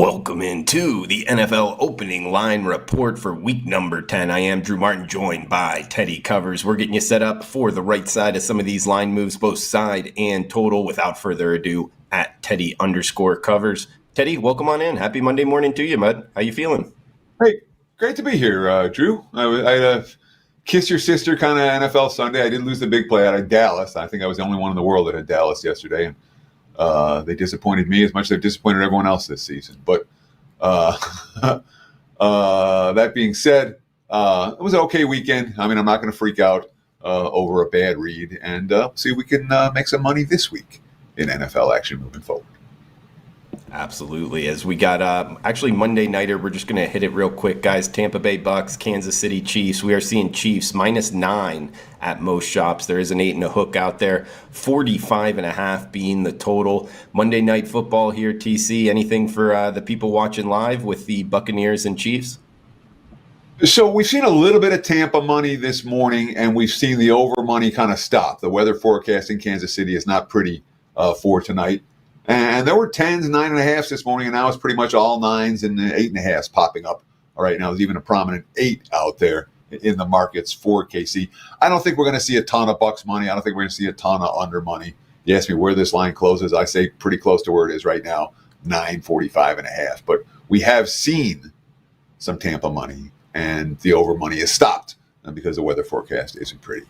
Welcome into the NFL opening line report for week number 10. I am Drew Martin, joined by Teddy Covers. We're getting you set up for the right side of some of these line moves, both side and total. Without further ado, at Teddy_Covers. Teddy, welcome on in. Happy Monday morning to you, bud. How you feeling? Hey, great to be here, Drew. I had a kiss your sister kind of NFL Sunday. I did lose the big play out of Dallas. I think I was the only one in the world that had Dallas yesterday. And they disappointed me as much as they've disappointed everyone else this season. But that being said, it was an okay weekend. I mean, I'm not going to freak out over a bad read. And see if we can make some money this week in NFL action moving forward. Absolutely. As we got actually Monday nighter, we're just going to hit it real quick, guys. Tampa Bay Bucks, Kansas City Chiefs. We are seeing Chiefs -9 at most shops. There is an 8 and a hook out there. 45.5 being the total. Monday Night Football here, TC. Anything for the people watching live with the Buccaneers and Chiefs? So we've seen a little bit of Tampa money this morning, and we've seen the over money kind of stop. The weather forecast in Kansas City is not pretty for tonight. And there were 10s, 9.5s this morning, and now it's pretty much all 9s and 8.5s popping up. All right, now there's even a prominent 8 out there in the markets for KC. I don't think we're going to see a ton of Bucks money. I don't think we're going to see a ton of under money. You ask me where this line closes, I say pretty close to where it is right now, 945.5. But we have seen some Tampa money, and the over money is stopped because the weather forecast isn't pretty.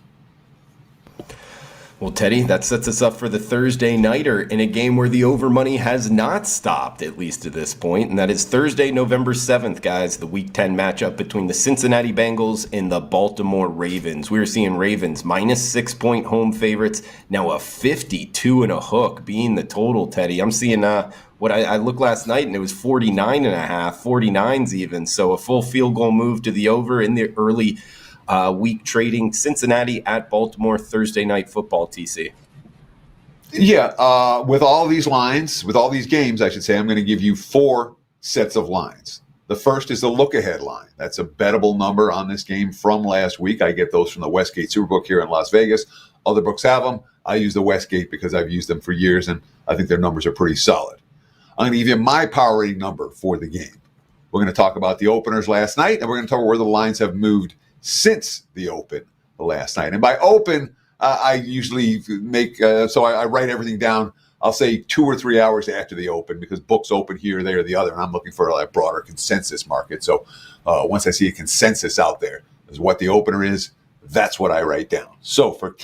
Well, Teddy, that sets us up for the Thursday nighter in a game where the over money has not stopped, at least to this point, and that is Thursday, November 7th, guys, the Week 10 matchup between the Cincinnati Bengals and the Baltimore Ravens. We're seeing Ravens -6-point home favorites, now a 52 and a hook being the total, Teddy. I'm seeing what I looked last night, and it was 49.5, 49s even, so a full field goal move to the over in the early week trading. Cincinnati at Baltimore, Thursday Night Football, TC. Yeah, with all these lines, with all these games, I should say, I'm going to give you 4 sets of lines. The first is the look-ahead line. That's a bettable number on this game from last week. I get those from the Westgate Superbook here in Las Vegas. Other books have them. I use the Westgate because I've used them for years, and I think their numbers are pretty solid. I'm going to give you my power rating number for the game. We're going to talk about the openers last night, and we're going to talk about where the lines have moved since the open last night. And by open, I usually make, so I write everything down, I'll say 2 or 3 hours after the open, because books open here, there, or the other, and I'm looking for a broader consensus market. So once I see a consensus out there is what the opener is, that's what I write down. So for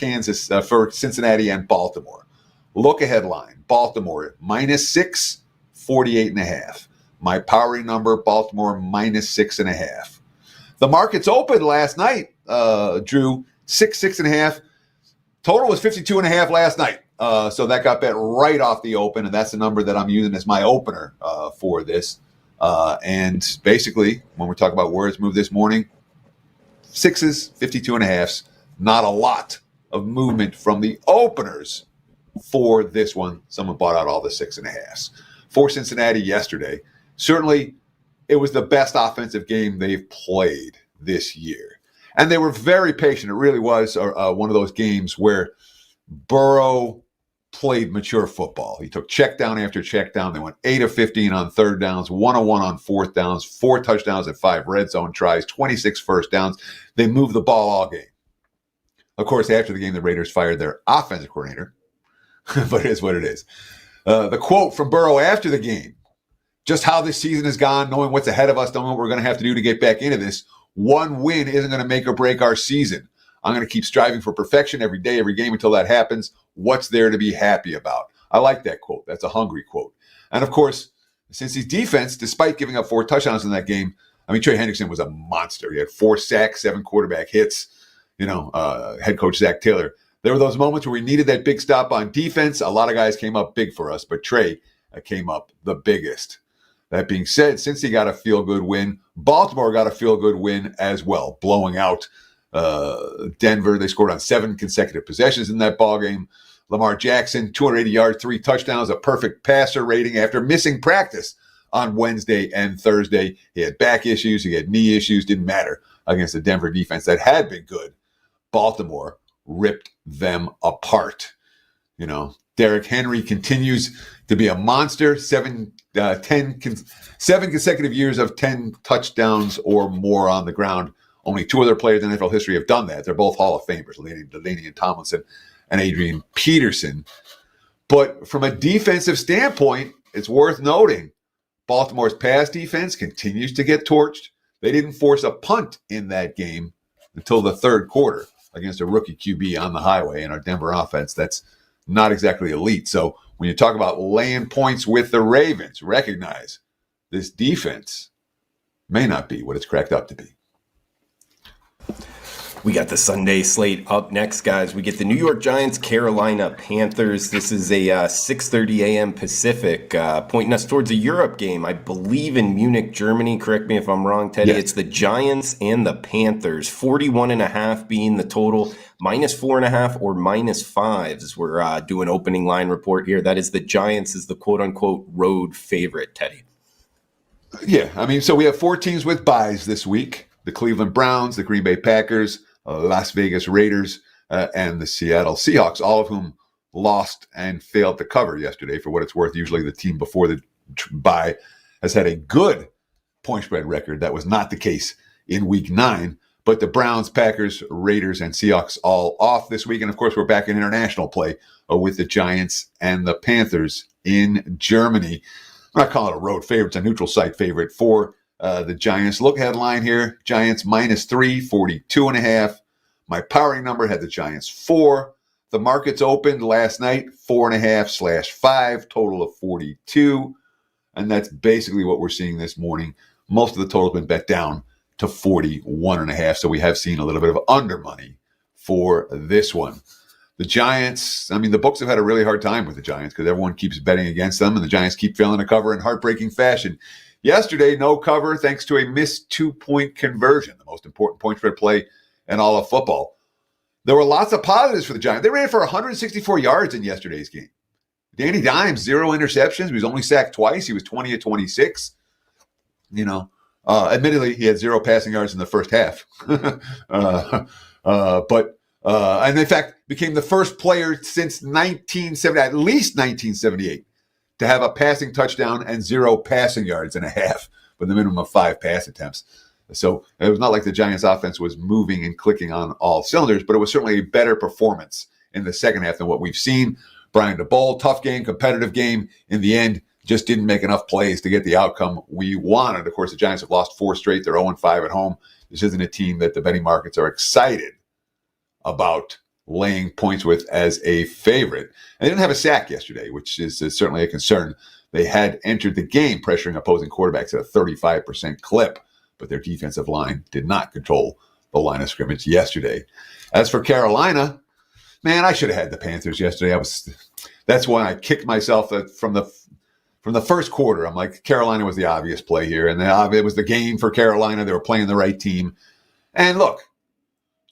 for Cincinnati and Baltimore, look ahead line, Baltimore -6, 48.5. My powering number, Baltimore -6.5. The markets opened last night, Drew, 6.5. Total was 52.5 last night. So that got bet right off the open, and that's the number that I'm using as my opener for this. And basically, when we're talking about where it's moved this morning, 6s, 52.5s, not a lot of movement from the openers for this one. Someone bought out all the 6.5s. For Cincinnati yesterday, certainly it was the best offensive game they've played this year. And they were very patient. It really was one of those games where Burrow played mature football. He took check down after check down. They went 8 of 15 on third downs, 1 of 1 on fourth downs, 4 touchdowns and 5 red zone tries, 26 first downs. They moved the ball all game. Of course, after the game, the Raiders fired their offensive coordinator. But it is what it is. The quote from Burrow after the game, just how this season has gone, knowing what's ahead of us, knowing what we're going to have to do to get back into this. One win isn't going to make or break our season. I'm going to keep striving for perfection every day, every game until that happens. What's there to be happy about? I like that quote. That's a hungry quote. And of course, since his defense, despite giving up 4 touchdowns in that game, I mean, Trey Hendrickson was a monster. He had 4 sacks, 7 quarterback hits. Head coach Zach Taylor. There were those moments where we needed that big stop on defense. A lot of guys came up big for us, but Trey came up the biggest. That being said, since he got a feel-good win, Baltimore got a feel-good win as well, blowing out Denver. They scored on 7 consecutive possessions in that ballgame. Lamar Jackson, 280 yards, 3 touchdowns, a perfect passer rating after missing practice on Wednesday and Thursday. He had back issues. He had knee issues. Didn't matter against the Denver defense that had been good. Baltimore ripped them apart. Derrick Henry continues to be a monster. 7 consecutive years of 10 touchdowns or more on the ground. Only 2 other players in NFL history have done that. They're both Hall of Famers, Delaney and Tomlinson and Adrian Peterson. But from a defensive standpoint, it's worth noting Baltimore's pass defense continues to get torched. They didn't force a punt in that game until the third quarter against a rookie QB on the highway in our Denver offense. That's not exactly elite. So when you talk about laying points with the Ravens, recognize this defense may not be what it's cracked up to be. We got the Sunday slate up next, guys. We get the New York Giants, Carolina Panthers. This is a 6:30 a.m. Pacific, pointing us towards a Europe game, I believe in Munich, Germany. Correct me if I'm wrong, Teddy. Yeah. It's the Giants and the Panthers. 41.5 being the total, -4.5 or -5 as we're doing opening line report here. That is the Giants is the quote-unquote road favorite, Teddy. Yeah, I mean, so we have 4 teams with byes this week. The Cleveland Browns, the Green Bay Packers, Las Vegas Raiders, and the Seattle Seahawks, all of whom lost and failed to cover yesterday. For what it's worth, usually the team before the bye has had a good point spread record. That was not the case in Week 9. But the Browns, Packers, Raiders, and Seahawks all off this week. And, of course, we're back in international play with the Giants and the Panthers in Germany. I'm not calling it a road favorite. It's a neutral site favorite for the Giants. Look ahead line here. Giants -3, 42.5. My powering number had the Giants 4. The markets opened last night, 4.5/5, total of 42. And that's basically what we're seeing this morning. Most of the total has been bet down to 41.5. So we have seen a little bit of under money for this one. The Giants, I mean, the books have had a really hard time with the Giants because everyone keeps betting against them, and the Giants keep failing to cover in heartbreaking fashion. Yesterday, no cover thanks to a missed 2-point conversion, the most important point spread play in all of football. There were lots of positives for the Giants. They ran for 164 yards in yesterday's game. Danny Dimes, 0 interceptions. He was only sacked twice. He was 20 of 26. Admittedly, he had 0 passing yards in the first half. And in fact, became the first player since 1970, at least 1978, to have a passing touchdown and 0 passing yards in a half with a minimum of 5 pass attempts. So it was not like the Giants offense was moving and clicking on all cylinders, but it was certainly a better performance in the second half than what we've seen. Brian DeBoll, tough game, competitive game. In the end, just didn't make enough plays to get the outcome we wanted. Of course, the Giants have lost 4 straight. They're 0-5 at home. This isn't a team that the betting markets are excited about laying points with as a favorite. And they didn't have a sack yesterday, which is certainly a concern. They had entered the game pressuring opposing quarterbacks at a 35% clip, but their defensive line did not control the line of scrimmage yesterday. As for Carolina, man, I should have had the Panthers yesterday. That's why I kicked myself from the first quarter. I'm like, Carolina was the obvious play here, and it was the game for Carolina. They were playing the right team. And look,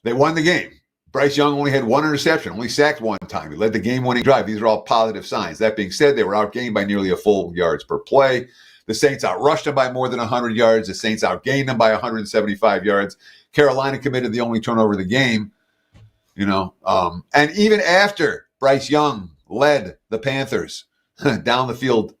they won the game. Bryce Young only had 1 interception, only sacked 1 time. He led the game-winning drive. These are all positive signs. That being said, they were outgained by nearly a full yards per play. The Saints outrushed them by more than 100 yards. The Saints outgained them by 175 yards. Carolina committed the only turnover of the game. And even after Bryce Young led the Panthers down the field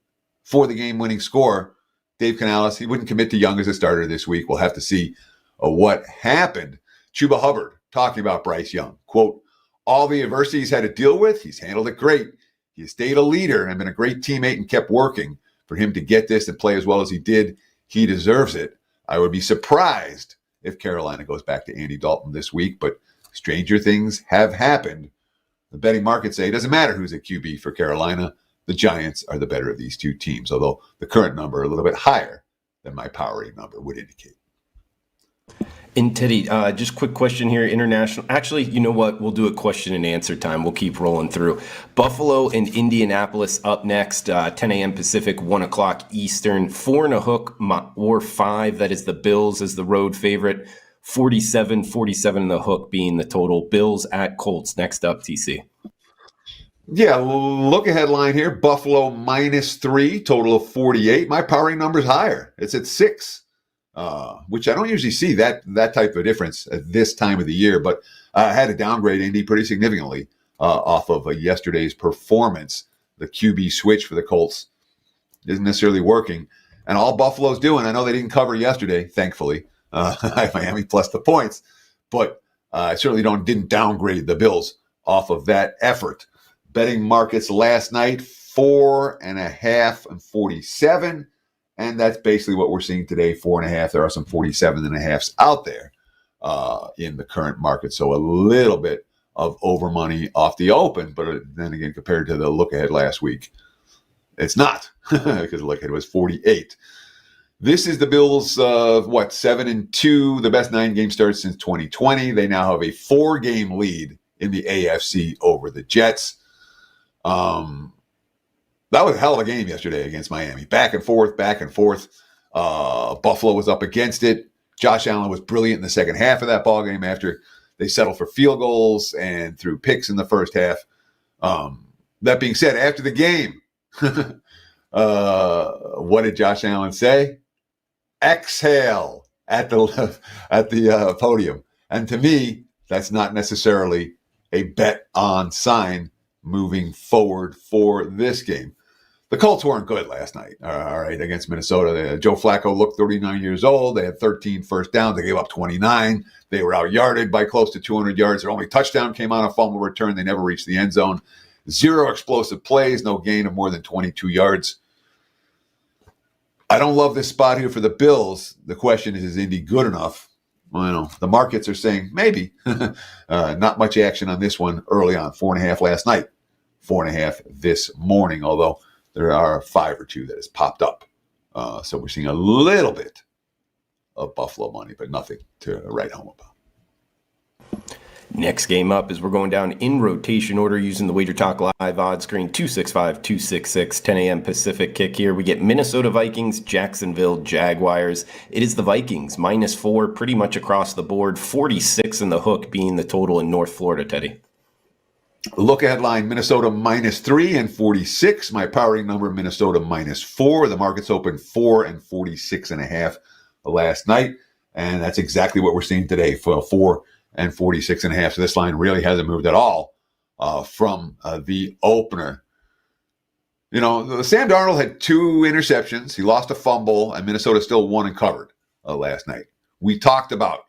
for the game-winning score, Dave Canales, he wouldn't commit to Young as a starter this week. We'll have to see what happened. Chuba Hubbard talking about Bryce Young, quote, all the adversity he's had to deal with, he's handled it great. He has stayed a leader and been a great teammate and kept working. For him to get this and play as well as he did, he deserves it. I would be surprised if Carolina goes back to Andy Dalton this week, but stranger things have happened. The betting markets say it doesn't matter who's a QB for Carolina. The Giants are the better of these 2 teams, although the current number a little bit higher than my powering number would indicate. And Teddy, just quick question here, international. Actually, you know what? We'll do a question and answer time. We'll keep rolling through. Buffalo and Indianapolis up next, 10 a.m. Pacific, 1 o'clock Eastern. 4 and a hook or 5. That is the Bills as the road favorite. 47 and the hook being the total. Bills at Colts. Next up, TC. Yeah, look ahead line here. Buffalo -3, total of 48. My powering number is higher. It's at 6. Which I don't usually see that type of difference at this time of the year, but I had to downgrade Indy pretty significantly off of yesterday's performance. The QB switch for the Colts isn't necessarily working. And all Buffalo's doing, I know they didn't cover yesterday, thankfully. I have Miami plus the points, but I certainly didn't downgrade the Bills off of that effort. Betting markets last night, 4.5 and 47. And that's basically what we're seeing today, 4.5. There are some 47.5s out there in the current market. So a little bit of over money off the open, but then again, compared to the look ahead last week, it's not, because the look ahead was 48. This is the Bills, 7-2, the best 9-game start since 2020. They now have a 4-game lead in the AFC over the Jets. That was a hell of a game yesterday against Miami. Back and forth. Buffalo was up against it. Josh Allen was brilliant in the second half of that ballgame after they settled for field goals and threw picks in the first half. That being said, after the game, what did Josh Allen say? Exhale at the podium. And to me, that's not necessarily a bet on sign moving forward for this game. The Colts weren't good last night, all right, against Minnesota. Joe Flacco looked 39 years old. They had 13 first downs. They gave up 29. They were out-yarded by close to 200 yards. Their only touchdown came on a fumble return. They never reached the end zone. 0 explosive plays, no gain of more than 22 yards. I don't love this spot here for the Bills. The question is Indy good enough? Well, the markets are saying maybe. Not much action on this one early on. 4.5 last night. 4.5 this morning, although there are 5 or 2 that has popped up. So we're seeing a little bit of Buffalo money, but nothing to write home about. Next game up is we're going down in rotation order using the Wager Talk Live odds screen 265-266, 10 a.m. Pacific kick here. We get Minnesota Vikings, Jacksonville Jaguars. It is the Vikings, -4, pretty much across the board. 46 in the hook being the total in North Florida, Teddy. Look ahead line, Minnesota -3 and 46. My powering number, Minnesota -4. The market's open 4 and 46.5 last night. And that's exactly what we're seeing today for 4 and 46.5. So this line really hasn't moved at all from the opener. You know, Sam Darnold had 2 interceptions. He lost a fumble, and Minnesota still won and covered last night. We talked about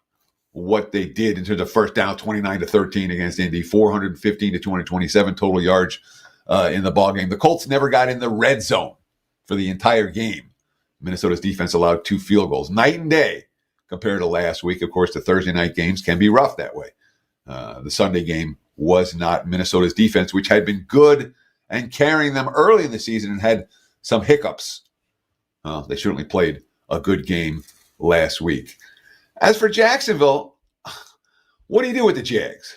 what they did in terms of first down, 29-13 against Indy, 415 to 227 total yards in the ballgame. The Colts never got in the red zone for the entire game. Minnesota's defense allowed 2 field goals. Night and day compared to last week. Of course, the Thursday night games can be rough that way. The Sunday game was not. Minnesota's defense, which had been good and carrying them early in the season and had some hiccups. They certainly played a good game last week. As for Jacksonville, what do you do with the Jags?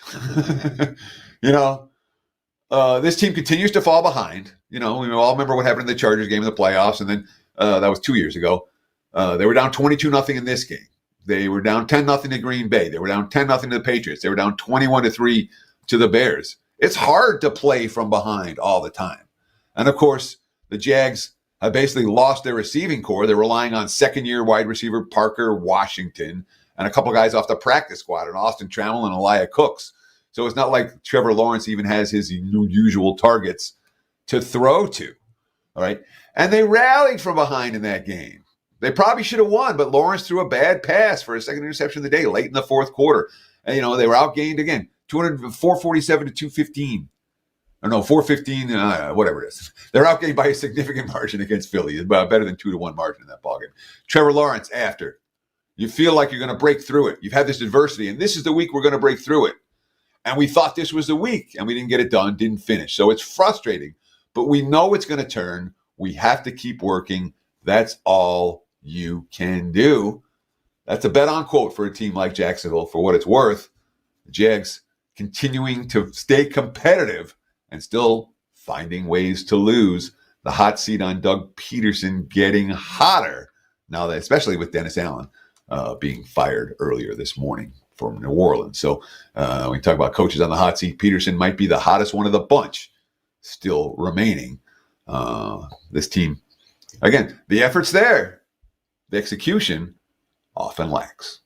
This team continues to fall behind. We all remember what happened in the Chargers game in the playoffs, and then that was 2 years ago. They were down 22-0 in this game. They were down 10-0 to Green Bay. They were down 10-0 to the Patriots. They were down 21-3 to the Bears. It's hard to play from behind all the time. And, of course, the Jags have basically lost their receiving core. They're relying on second-year wide receiver Parker Washington and a couple guys off the practice squad, and Austin Trammell and Elijah Cooks. So it's not like Trevor Lawrence even has his usual targets to throw to. All right. And they rallied from behind in that game. They probably should have won, but Lawrence threw a bad pass for a second interception of the day late in the fourth quarter. And, they were outgained again, 447 to 215. Or no, 415, whatever it is. They're outgained by a significant margin against Philly. It's about better than 2-1 margin in that ballgame. Trevor Lawrence, after. You feel like you're going to break through it. You've had this adversity, and this is the week we're going to break through it. And we thought this was the week, and we didn't get it done, didn't finish. So it's frustrating, but we know it's going to turn. We have to keep working. That's all you can do. That's a bet on quote for a team like Jacksonville. For what it's worth, the Jags continuing to stay competitive and still finding ways to lose. The hot seat on Doug Peterson getting hotter now, that especially with Dennis Allen being fired earlier this morning from New Orleans. So when we talk about coaches on the hot seat, Peterson might be the hottest one of the bunch still remaining. This team, again, the effort's there. The execution often lacks.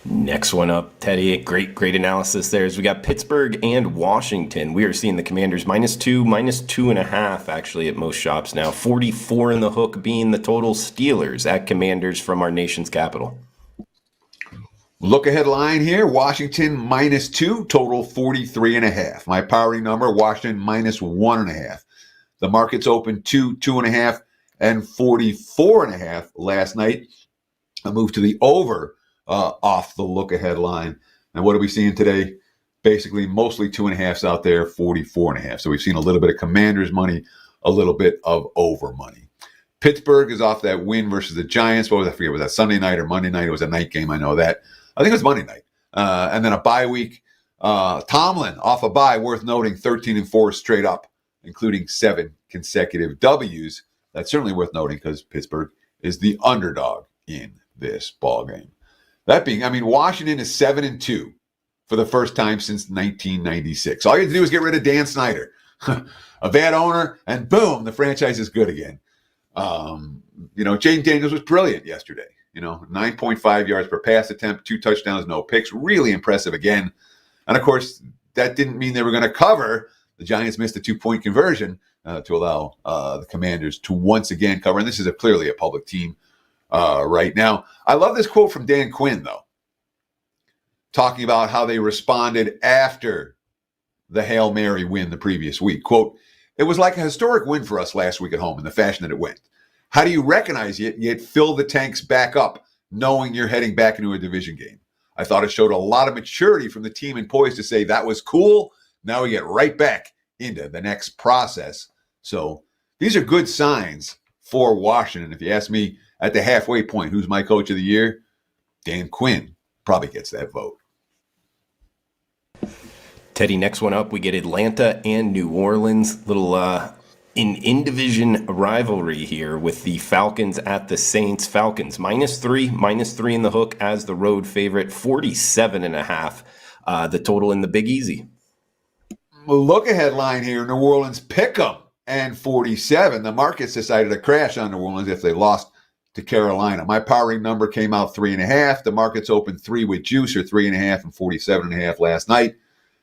Next one up, Teddy. Great analysis there. As we got Pittsburgh and Washington. We are seeing the Commanders -2, -2.5 actually at most shops now. 44 in the hook being the total. Steelers at Commanders from our nation's capital. Look ahead line here. Washington -2, total 43.5. My powering number, Washington -1.5. The markets opened 2.5, and 44.5 last night. I moved to the over off the look ahead line. And what are we seeing today? Basically, mostly 2.5s out there, 44.5. So we've seen a little bit of Commanders money, a little bit of over money. Pittsburgh is off that win versus the Giants. What was I forget? Was that Sunday night or Monday night? It was a night game. I know that. I think it was Monday night. And then a bye week. Tomlin off a bye, worth noting, 13-4 straight up, including 7 consecutive W's. That's certainly worth noting because Pittsburgh is the underdog in this ball game. That being, Washington is 7-2 for the first time since 1996. All you have to do is get rid of Dan Snyder, a bad owner, and boom, the franchise is good again. Jaden Daniels was brilliant yesterday. 9.5 yards per pass attempt, 2 touchdowns, no picks. Really impressive again. And of course, that didn't mean they were going to cover. The Giants missed a 2-point conversion to allow the Commanders to once again cover. And this is clearly a public team right now. I love this quote from Dan Quinn, though, talking about how they responded after the Hail Mary win the previous week. Quote, "It was like a historic win for us last week at home in the fashion that it went. How do you recognize it, yet fill the tanks back up, knowing you're heading back into a division game? I thought it showed a lot of maturity from the team and poised to say that was cool. Now we get right back into the next process." So these are good signs for Washington. If you ask me at the halfway point, who's my coach of the year? Dan Quinn probably gets that vote. Teddy, next one up, we get Atlanta and New Orleans. Little in-division rivalry here with the Falcons at the Saints. Falcons -3 in the hook as the road favorite, 47.5 the total in the Big Easy. Look ahead line here, New Orleans pick 'em and 47. The markets decided to crash on New Orleans if they lost to Carolina. My powering number came out 3.5. The markets opened 3 with juice, or 3.5, and 47.5 last night.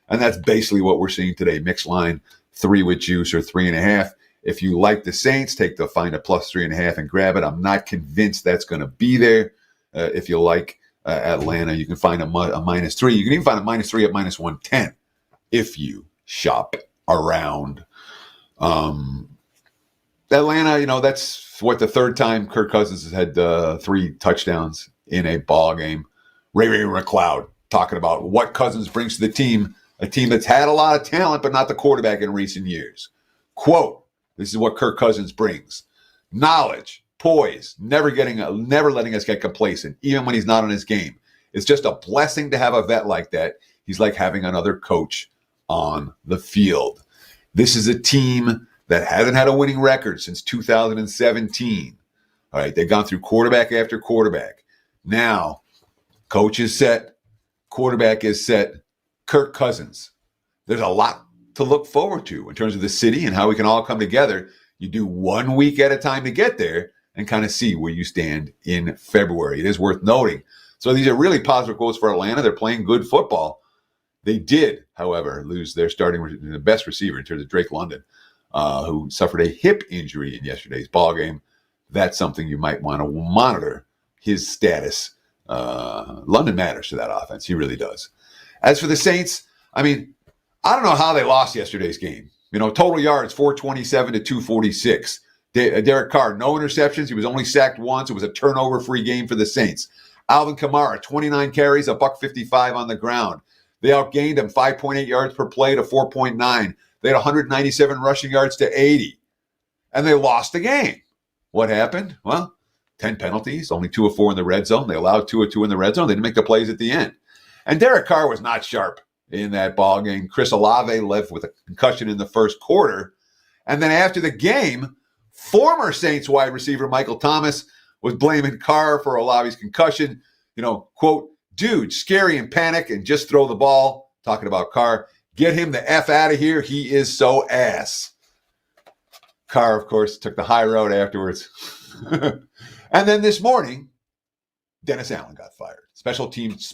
And that's basically what we're seeing today. Mixed line, 3 with juice, or 3.5. If you like the Saints, find a plus 3.5 and grab it. I'm not convinced that's going to be there. If you like Atlanta, you can find a -3. You can even find a -3 at -110 if you shop around. Atlanta, that's the third time Kirk Cousins has had 3 touchdowns in a ball game. Ray McCloud talking about what Cousins brings to the team, a team that's had a lot of talent but not the quarterback in recent years. Quote, "This is what Kirk Cousins brings: knowledge, poise, never letting us get complacent, even when he's not on his game. It's just a blessing to have a vet like that. He's like having another coach on the field." This is a team that hasn't had a winning record since 2017. All right, they've gone through quarterback after quarterback. Now, coach is set, quarterback is set, Kirk Cousins. There's a lot to look forward to in terms of the city and how we can all come together. You do 1 week at a time to get there and kind of see where you stand in February. It is worth noting. So these are really positive quotes for Atlanta. They're playing good football. They did, however, lose their the best receiver in terms of Drake London, who suffered a hip injury in yesterday's ball game. That's something you might want to monitor, his status. London matters to that offense. He really does. As for the Saints, I don't know how they lost yesterday's game. Total yards, 427 to 246. Derek Carr, no interceptions. He was only sacked once. It was a turnover-free game for the Saints. Alvin Kamara, 29 carries, $155 on the ground. They outgained him 5.8 yards per play to 4.9. They had 197 rushing yards to 80. And they lost the game. What happened? Well, 10 penalties, only 2 of 4 in the red zone. They allowed 2 of 2 in the red zone. They didn't make the plays at the end. And Derek Carr was not sharp in that ball game. Chris Olave left with a concussion in the first quarter. And then after the game, former Saints wide receiver Michael Thomas was blaming Carr for Olave's concussion. Quote, "Dude, scary and panic and just throw the ball." Talking about Carr. "Get him the F out of here. He is so ass." Carr, of course, took the high road afterwards. And then this morning, Dennis Allen got fired. Special teams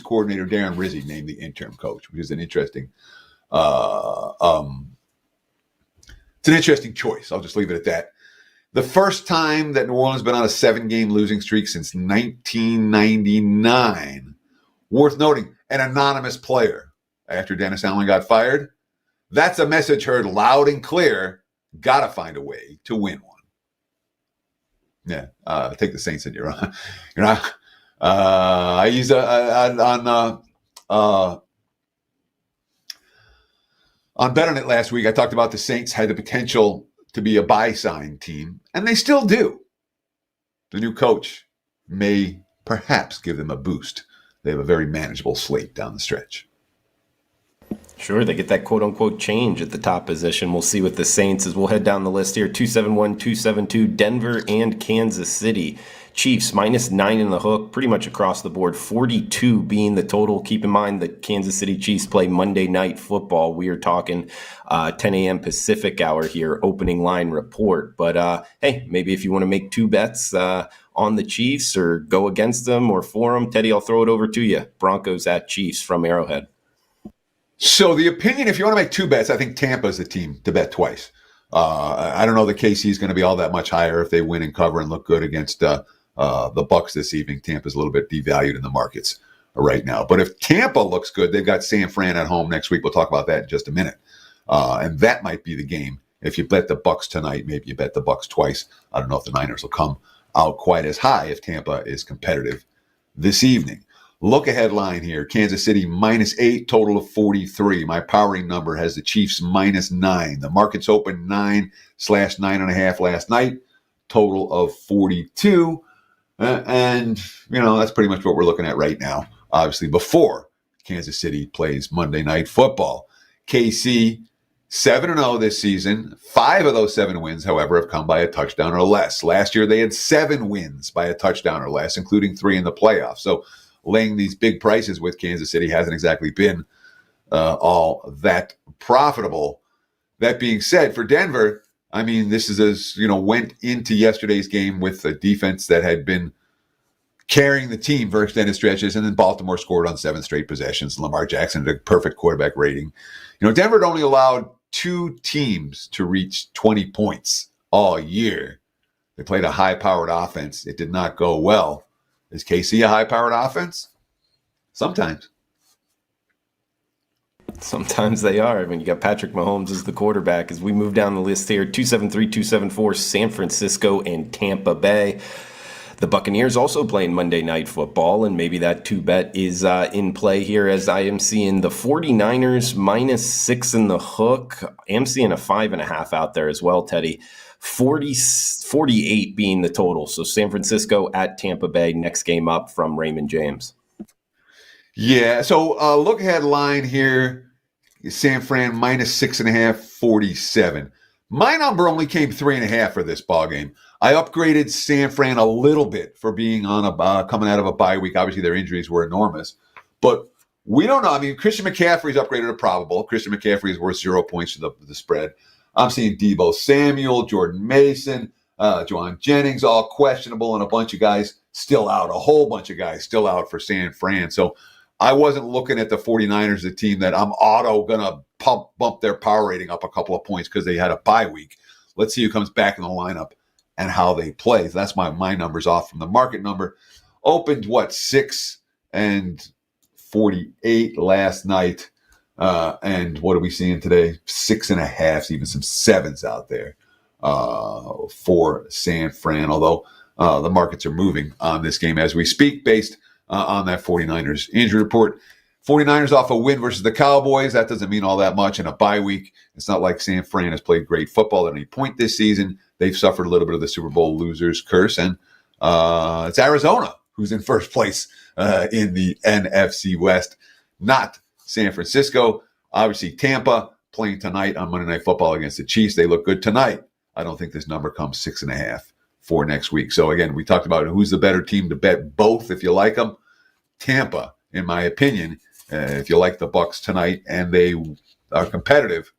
coordinator Darren Rizzi named the interim coach, which is an interesting it's an interesting choice. I'll just leave it at that. The first time that New Orleans has been on a 7-game losing streak since 1999. Worth noting, an anonymous player after Dennis Allen got fired. That's a message heard loud and clear. Got to find a way to win one. Yeah, take the Saints in your I used on Bet On It last week. I talked about the Saints had the potential to be a buy sign team, and they still do. The new coach may perhaps give them a boost. They have a very manageable slate down the stretch. Sure, they get that quote-unquote change at the top position. We'll see with the Saints as we'll head down the list here. 271, 272, Denver and Kansas City. Chiefs -9 in the hook, pretty much across the board. 42 being the total. Keep in mind that Kansas City Chiefs play Monday Night Football. We are talking 10 a.m. Pacific hour here, opening line report. But hey, maybe if you want to make two bets on the Chiefs or go against them or for them, Teddy, I'll throw it over to you. Broncos at Chiefs from Arrowhead. So the opinion, if you want to make two bets, I think Tampa is the team to bet twice. I don't know that KC is going to be all that much higher if they win and cover and look good against the Bucs this evening. Tampa's a little bit devalued in the markets right now. But if Tampa looks good, they've got San Fran at home next week. We'll talk about that in just a minute. And that might be the game. If you bet the Bucs tonight, maybe you bet the Bucs twice. I don't know if the Niners will come out quite as high if Tampa is competitive this evening. Look ahead line here. Kansas City -8, total of 43. My powering number has the Chiefs -9. The markets opened 9/9.5 last night, total of 42. And, that's pretty much what we're looking at right now. Obviously, before Kansas City plays Monday Night Football. KC 7-0 this season. 5 of those 7 wins, however, have come by a touchdown or less. Last year, they had 7 wins by a touchdown or less, including 3 in the playoffs. So laying these big prices with Kansas City hasn't exactly been all that profitable. That being said, for Denver, I mean, this is went into yesterday's game with a defense that had been carrying the team for extended stretches, and then Baltimore scored on 7 straight possessions. Lamar Jackson had a perfect quarterback rating. Denver had only allowed 2 teams to reach 20 points all year. They played a high-powered offense. It did not go well. Is KC a high-powered offense? Sometimes. Sometimes they are. I mean, you got Patrick Mahomes as the quarterback. As we move down the list here, 273, 274, San Francisco and Tampa Bay. The Buccaneers also playing Monday Night Football, and maybe that 2-bet is in play here as I am seeing the 49ers -6 in the hook. I am seeing a 5.5 out there as well, Teddy. 48 being the total. So San Francisco at Tampa Bay, next game up from Raymond James. Yeah, so look ahead line here. San Fran -6.5, 47. My number only came 3.5 for this ball game. I upgraded San Fran a little bit for being on coming out of a bye week. Obviously, their injuries were enormous, but we don't know. I mean, Christian McCaffrey's upgraded to probable. Christian McCaffrey is worth 0 points to the spread. I'm seeing Deebo Samuel, Jordan Mason, Juwan Jennings, all questionable, and a bunch of guys still out. A whole bunch of guys still out for San Fran. So I wasn't looking at the 49ers, a team that I'm going to bump their power rating up a couple of points because they had a bye week. Let's see who comes back in the lineup and how they play. So that's my numbers off from the market number. Opened, 6 and 48 last night. And what are we seeing today? 6.5s, even some 7s out there for San Fran. Although the markets are moving on this game as we speak based on that 49ers injury report. 49ers off a win versus the Cowboys. That doesn't mean all that much in a bye week. It's not like San Fran has played great football at any point this season. They've suffered a little bit of the Super Bowl losers curse. And it's Arizona who's in first place in the NFC West, not San Francisco. Obviously, Tampa playing tonight on Monday Night Football against the Chiefs. They look good tonight. I don't think this number comes 6.5 for next week. So, again, we talked about who's the better team to bet both if you like them. Tampa, in my opinion, if you like the Bucs tonight and they are competitive,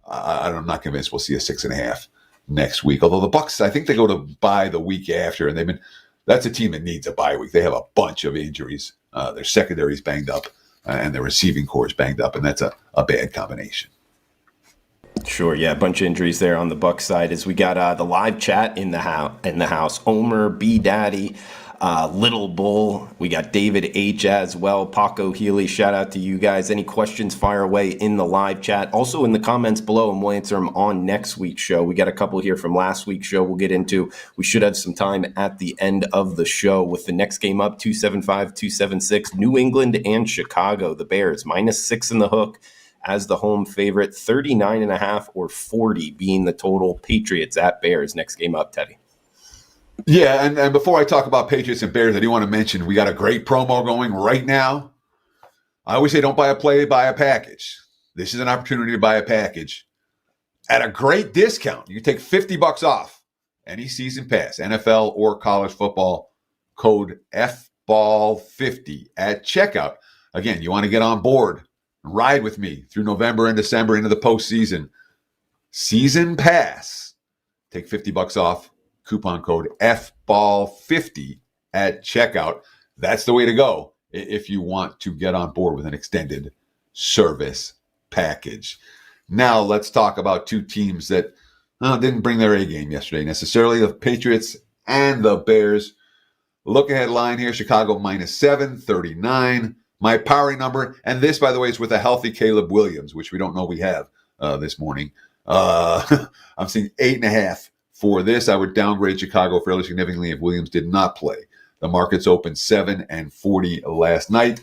I'm not convinced we'll see a 6.5 next week. Although the Bucs, I think they go to bye the week after, and they've been that's a team that needs a bye week. They have a bunch of injuries. Their secondary's banged up, and their receiving core is banged up, and that's a bad combination. Sure, yeah, a bunch of injuries there on the Bucs side. As we got the live chat in the house, Omer, B Daddy, Little Bull. We got David H as well, Paco Healy. Shout out to you guys. Any questions, fire away in the live chat. Also in the comments below, and we'll answer them on next week's show. We got a couple here from last week's show we'll get into. We should have some time at the end of the show with the next game up, 275, 276, New England and Chicago. The Bears, -6 in the hook as the home favorite, 39.5 or 40 being the total. Patriots at Bears. Next game up, Teddy. Yeah, and before I talk about Patriots and Bears, I do want to mention we got a great promo going right now. I always say don't buy a play, buy a package. This is an opportunity to buy a package at a great discount. You can take $50 off any season pass, NFL or college football, code FBALL50 at checkout. Again, you want to get on board, ride with me through November and December into the postseason. Season pass, take $50 off. Coupon code FBALL50 at checkout. That's the way to go if you want to get on board with an extended service package. Now let's talk about two teams that didn't bring their A game yesterday necessarily, the Patriots and the Bears. Look ahead line here, Chicago -7, 39. My powering number, and this, by the way, is with a healthy Caleb Williams, which we don't know we have this morning. I'm seeing 8.5. For this, I would downgrade Chicago fairly significantly if Williams did not play. The markets opened 7 and 40 last night.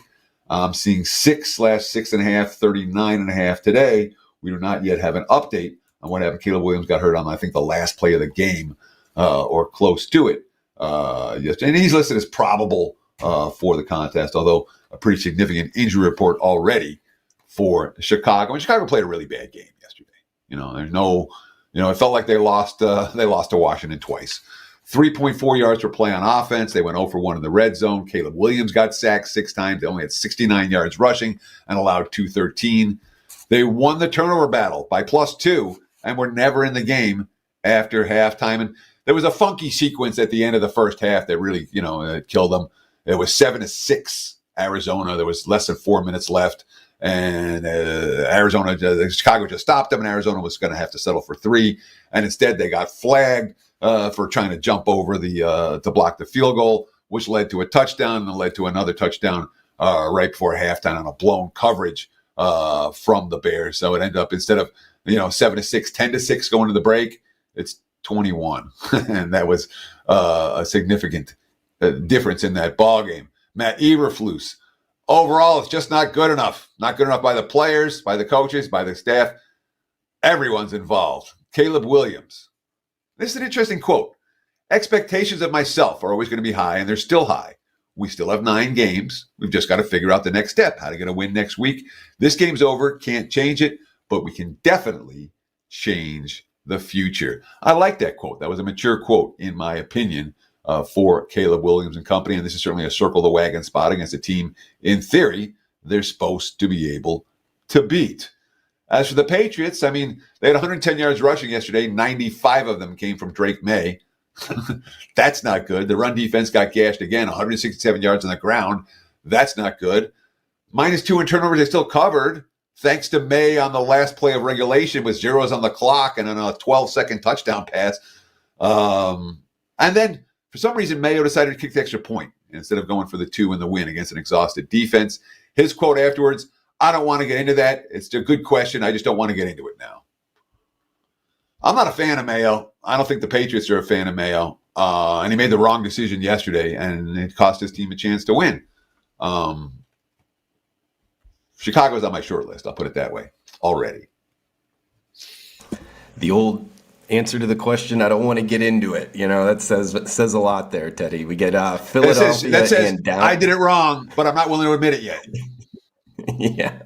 I'm seeing 6/6.5, 39.5 today. We do not yet have an update on what happened. Caleb Williams got hurt on, I think, the last play of the game or close to it. Yesterday. And he's listed as probable for the contest, although a pretty significant injury report already for Chicago. And Chicago played a really bad game yesterday. There's no... it felt like they lost to Washington twice. 3.4 yards per play on offense. They went 0 for 1 in the red zone. Caleb Williams got sacked 6 times. They only had 69 yards rushing and allowed 213. They won the turnover battle by +2 and were never in the game after halftime. And there was a funky sequence at the end of the first half that really, killed them. It was 7-6 Arizona. There was less than 4 minutes left. And Chicago just stopped them, and Arizona was going to have to settle for 3. And instead, they got flagged for trying to jump over to block the field goal, which led to a touchdown and led to another touchdown right before halftime on a blown coverage from the Bears. So it ended up, instead of 7-6, 10-6 going to the break, it's 21, and that was a significant difference in that ball game. Matt Eberflus. Overall, it's just not good enough. Not good enough by the players, by the coaches, by the staff. Everyone's involved. Caleb Williams. This is an interesting quote. Expectations of myself are always going to be high, and they're still high. We still have 9 games. We've just got to figure out the next step, how to get a win next week. This game's over. Can't change it, but we can definitely change the future. I like that quote. That was a mature quote, in my opinion, for Caleb Williams and company. And this is certainly a circle the wagon spot against a team, in theory, they're supposed to be able to beat. As for the Patriots, they had 110 yards rushing yesterday. 95 of them came from Drake May. That's not good. The run defense got gashed again, 167 yards on the ground. That's not good. -2 in turnovers, they still covered, thanks to May on the last play of regulation with zeros on the clock and on a 12-second touchdown pass. And then, for some reason, Mayo decided to kick the extra point instead of going for the 2 and the win against an exhausted defense. His quote afterwards, I don't want to get into that. It's a good question. I just don't want to get into it now. I'm not a fan of Mayo. I don't think the Patriots are a fan of Mayo. And he made the wrong decision yesterday, and it cost his team a chance to win. Chicago's on my short list. I'll put it that way already. The old answer to the question, I don't want to get into it. That says a lot there, Teddy. We get Philadelphia that says, and Dallas. I did it wrong, but I'm not willing to admit it yet. Yeah,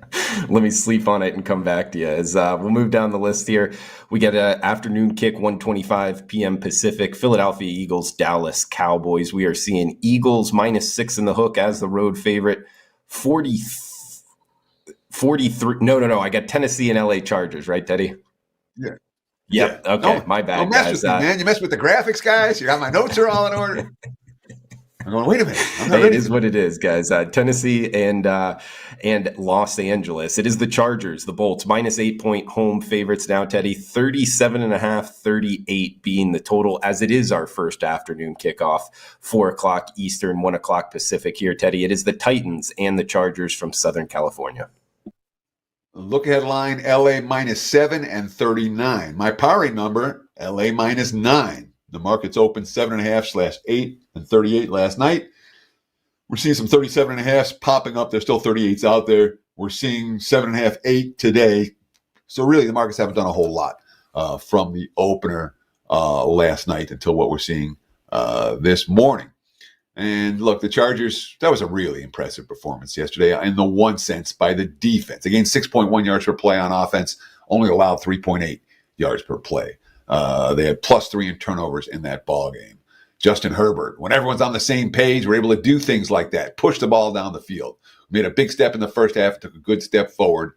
let me sleep on it and come back to you. As we'll move down the list here, we get an afternoon kick, 1:25 p.m. Pacific. Philadelphia Eagles, Dallas Cowboys. We are seeing Eagles -6 in the hook as the road favorite. 43. No. I got Tennessee and LA Chargers, right, Teddy? Yeah. Yep. Yeah. Okay. My bad, don't mess guys. with me, man. You mess with the graphics, guys. My notes are all in order. I'm going, wait a minute. I'm not Hey, it ready. is what it is, guys. Tennessee and Los Angeles. It is the Chargers, the Bolts, minus 8-point home favorites now, Teddy. 37.5, 38 being the total, as it is our first afternoon kickoff, 4 o'clock Eastern, 1 o'clock Pacific here, Teddy. It is the Titans and the Chargers from Southern California. Look ahead line, LA minus 7 and 39. My powering number, LA minus 9. The market's open 7.5/8 and 38 last night. We're seeing some 37.5s popping up. There's still 38s out there. We're seeing 7.5, 8 today. So really, the markets haven't done a whole lot from the opener last night until what we're seeing this morning. And look, the Chargers, that was a really impressive performance yesterday in the one sense by the defense. Again, 6.1 yards per play on offense, only allowed 3.8 yards per play. They had +3 in turnovers in that ball game. Justin Herbert, when everyone's on the same page, we're able to do things like that, push the ball down the field. Made a big step in the first half, took a good step forward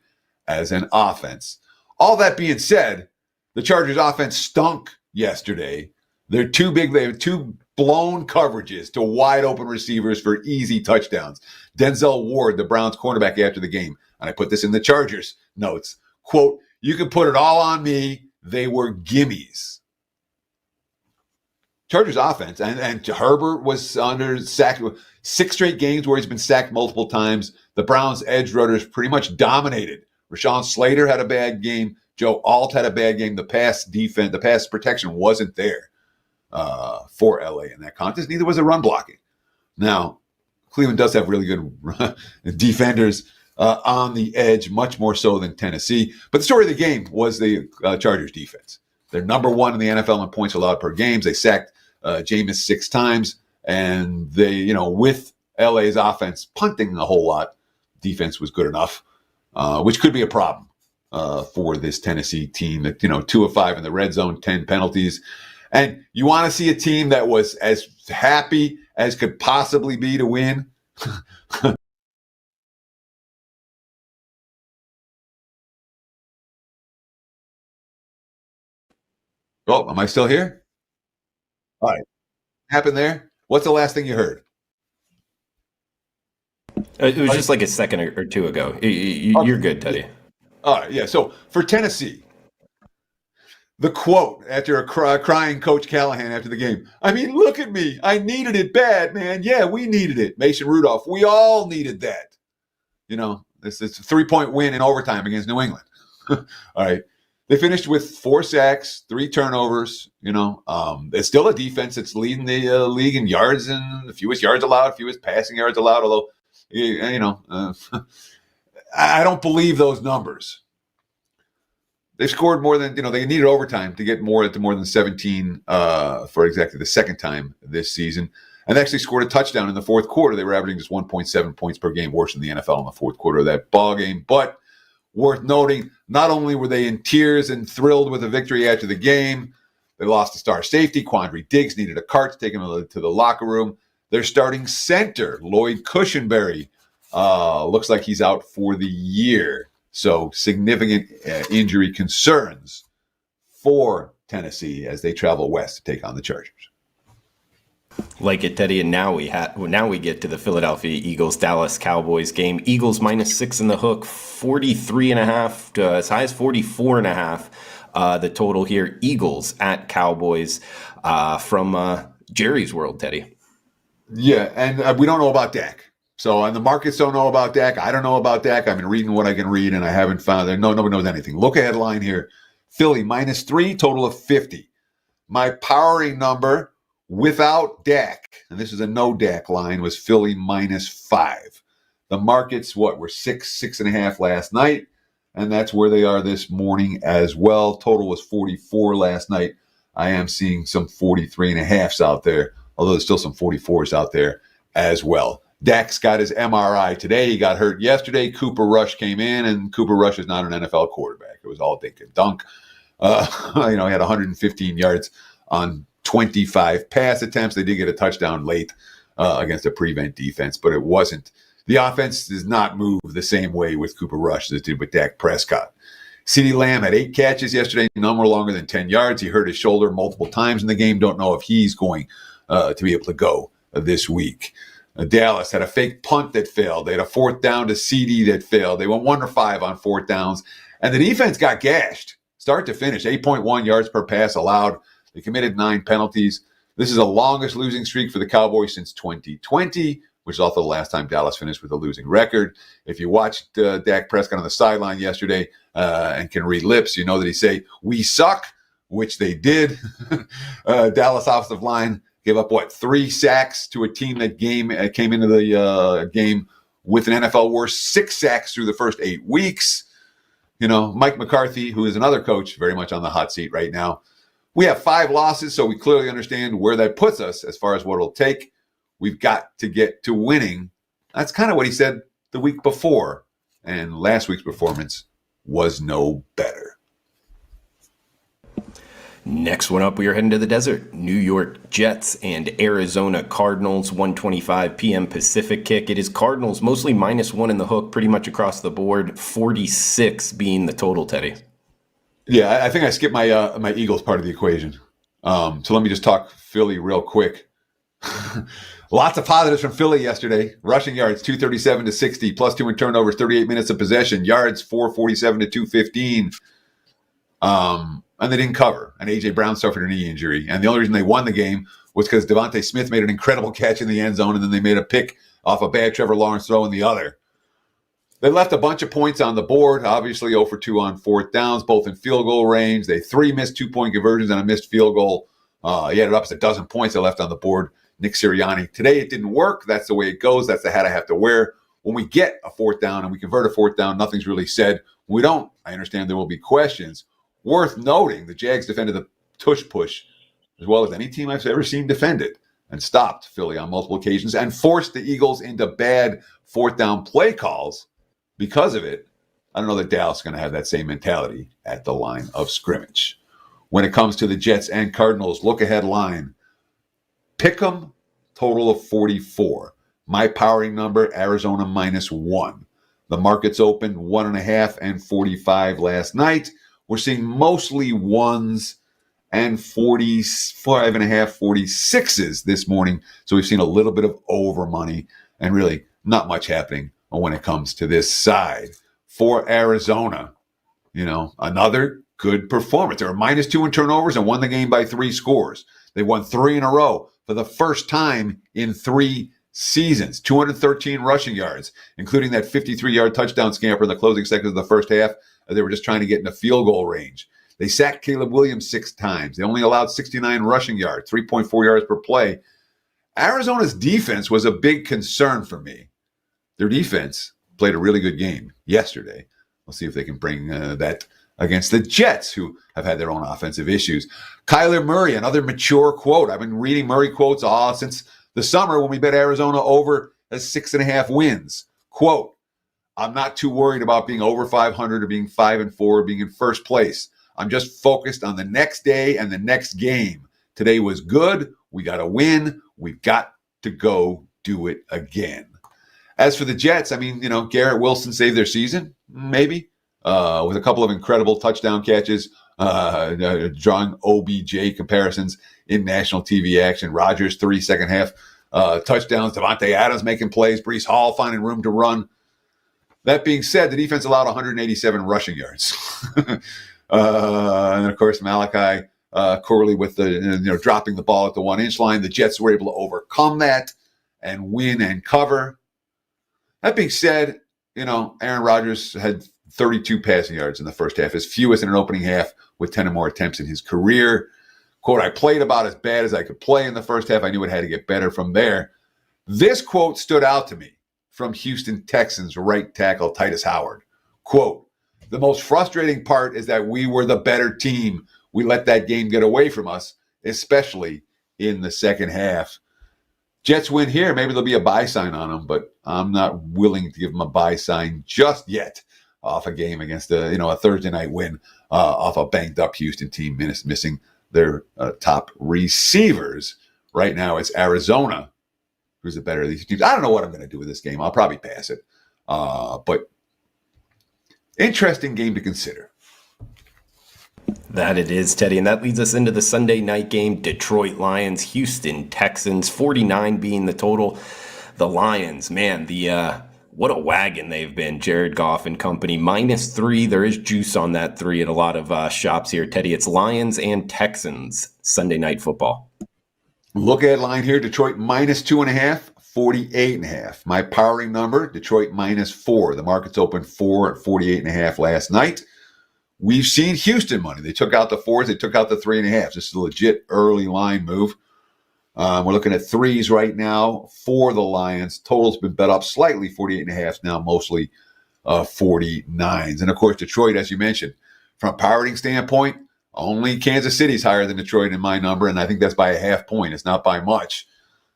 as an offense. All that being said, the Chargers offense stunk yesterday. They're too big. They have two blown coverages to wide open receivers for easy touchdowns. Denzel Ward, the Browns cornerback after the game, and I put this in the Chargers notes, quote, "You can put it all on me. They were gimmies." Chargers offense, and Herbert was under sack, 6 straight games where he's been sacked multiple times. The Browns edge runners pretty much dominated. Rashawn Slater had a bad game. Joe Alt had a bad game. The pass defense, the pass protection wasn't there for LA in that contest. Neither was the run blocking. Now, Cleveland does have really good defenders on the edge, much more so than Tennessee. But the story of the game was the Chargers defense. They're number 1 in the NFL in points allowed per game. They sacked Jameis 6 times. And they, with LA's offense punting a whole lot, defense was good enough, which could be a problem for this Tennessee team. That 2 of 5 in the red zone, 10 penalties. And you want to see a team that was as happy as could possibly be to win. Oh, am I still here? All right. Happened there? What's the last thing you heard? It was just like a second or two ago. You're good, Teddy. All right. Yeah. So for Tennessee, the quote after a crying Coach Callahan after the game. I mean, look at me. I needed it bad, man. Yeah, we needed it. Mason Rudolph. We all needed that. It's a 3-point win in overtime against New England. All right. They finished with 4 sacks, 3 turnovers. It's still a defense that's leading the league in yards and the fewest yards allowed, fewest passing yards allowed. Although, I don't believe those numbers. They scored more than, they needed overtime to get more than 17 for exactly the second time this season. And they actually scored a touchdown in the fourth quarter. They were averaging just 1.7 points per game, worse than the NFL in the fourth quarter of that ball game. But worth noting, not only were they in tears and thrilled with the victory after the game, they lost the star safety. Quandre Diggs needed a cart to take him to the locker room. Their starting center, Lloyd Cushenberry, looks like he's out for the year. So significant injury concerns for Tennessee as they travel west to take on the Chargers. Like it, Teddy, and now we get to the Philadelphia Eagles Dallas Cowboys game. Eagles -6 in the hook, 43.5 to as high as 44.5. The total here. Eagles at Cowboys from Jerry's world, Teddy. Yeah, and we don't know about Dak. So, and the markets don't know about Dak. I don't know about Dak. I've been reading what I can read, and I haven't found that. Nobody knows anything. Look ahead line here. Philly -3, total of 50. My powering number without Dak, and this is a no Dak line, was Philly -5. The markets, were 6.5 last night, and that's where they are this morning as well. Total was 44 last night. I am seeing some 43.5s out there, although there's still some 44s out there as well. Dak's got his MRI today. He got hurt yesterday. Cooper Rush came in, and Cooper Rush is not an NFL quarterback. It was all dink and dunk. He had 115 yards on 25 pass attempts. They did get a touchdown late against a prevent defense, but it wasn't. The offense does not move the same way with Cooper Rush as it did with Dak Prescott. CeeDee Lamb had 8 catches yesterday, none were longer than 10 yards. He hurt his shoulder multiple times in the game. Don't know if he's going to be able to go this week. Dallas had a fake punt that failed. They had a 4th down to CD that failed. They went 1 or 5 on 4th downs. And the defense got gashed, start to finish. 8.1 yards per pass allowed. They committed 9 penalties. This is the longest losing streak for the Cowboys since 2020, which is also the last time Dallas finished with a losing record. If you watched Dak Prescott on the sideline yesterday and can read lips, you know that he say, "We suck," which they did. Dallas offensive line gave up, 3 sacks to a team that came into the game with an NFL worst 6 sacks through the first 8 weeks. Mike McCarthy, who is another coach, very much on the hot seat right now. We have 5 losses, so we clearly understand where that puts us as far as what it'll take. We've got to get to winning. That's kind of what he said the week before, and last week's performance was no better. Next one up, we are heading to the desert. New York Jets and Arizona Cardinals, 1:25 p.m. Pacific kick. It is Cardinals, mostly -1 in the hook, pretty much across the board, 46 being the total, Teddy. Yeah, I think I skipped my Eagles part of the equation. So let me just talk Philly real quick. Lots of positives from Philly yesterday. Rushing yards, 237 to 60, +2 in turnovers, 38 minutes of possession. Yards, 447 to 215. And they didn't cover. And A.J. Brown suffered a knee injury. And the only reason they won the game was because Devontae Smith made an incredible catch in the end zone, and then they made a pick off a bad Trevor Lawrence throw in the other. They left a bunch of points on the board, obviously 0 for 2 on 4th downs, both in field goal range. They 3 missed 2-point conversions and a missed field goal. He added up to a dozen points they left on the board. Nick Sirianni. Today it didn't work. That's the way it goes. That's the hat I have to wear. When we get a 4th down and we convert a 4th down, nothing's really said. When we don't, I understand there will be questions. Worth noting, the Jags defended the tush push as well as any team I've ever seen defend it, and stopped Philly on multiple occasions and forced the Eagles into bad 4th down play calls because of it. I don't know that Dallas is going to have that same mentality at the line of scrimmage. When it comes to the Jets and Cardinals, look ahead line. Pick 'em, total of 44. My powering number, Arizona -1. The markets opened 1.5 and 45 last night. We're seeing mostly 1s and 45.5, 46s this morning. So we've seen a little bit of over money and really not much happening when it comes to this side. For Arizona, another good performance. They were -2 in turnovers and won the game by 3 scores. They won 3 in a row for the first time in 3 seasons. 213 rushing yards, including that 53-yard touchdown scamper in the closing seconds of the first half. They were just trying to get in a field goal range. They sacked Caleb Williams 6 times. They only allowed 69 rushing yards, 3.4 yards per play. Arizona's defense was a big concern for me. Their defense played a really good game yesterday. We'll see if they can bring that against the Jets, who have had their own offensive issues. Kyler Murray, another mature quote. I've been reading Murray quotes since the summer when we bet Arizona over 6.5 wins. Quote, "I'm not too worried about being over 500 or being 5-4 or being in first place. I'm just focused on the next day and the next game. Today was good. We got to win. We've got to go do it again." As for the Jets, Garrett Wilson saved their season, maybe, with a couple of incredible touchdown catches, drawing OBJ comparisons in national TV action. Rodgers, 3 second half touchdowns. Devontae Adams making plays. Breece Hall finding room to run. That being said, the defense allowed 187 rushing yards. And then, of course, Malachi Corley with the dropping the ball at the 1-inch line. The Jets were able to overcome that and win and cover. That being said, Aaron Rodgers had 32 passing yards in the first half, his fewest in an opening half with 10 or more attempts in his career. Quote, "I played about as bad as I could play in the first half. I knew it had to get better from there." This quote stood out to me from Houston Texans right tackle Titus Howard. Quote, "The most frustrating part is that we were the better team. We let that game get away from us, especially in the second half." Jets win here. Maybe there'll be a buy sign on them, but I'm not willing to give them a buy sign just yet off a game against a Thursday night win off a banged up Houston team missing their top receivers. Right now it's Arizona who's the better of these teams. I don't know what I'm going to do with this game. I'll probably pass it. But interesting game to consider. That it is, Teddy. And that leads us into the Sunday night game, Detroit Lions, Houston Texans, 49 being the total. The Lions, man, what a wagon they've been. Jared Goff and company, -3. There is juice on that 3 at a lot of shops here, Teddy. It's Lions and Texans, Sunday night football. Look at line here, Detroit -2.5, 48.5. My powering number, Detroit -4. The market's open 4 at 48.5 last night. We've seen Houston money. They took out the 4s. They took out the 3.5. This is a legit early line move. We're looking at 3s right now for the Lions. Total's been bet up slightly, 48.5 now, mostly 49s. And, of course, Detroit, as you mentioned, from a powering standpoint, only Kansas City's higher than Detroit in my number, and I think that's by a half point. It's not by much.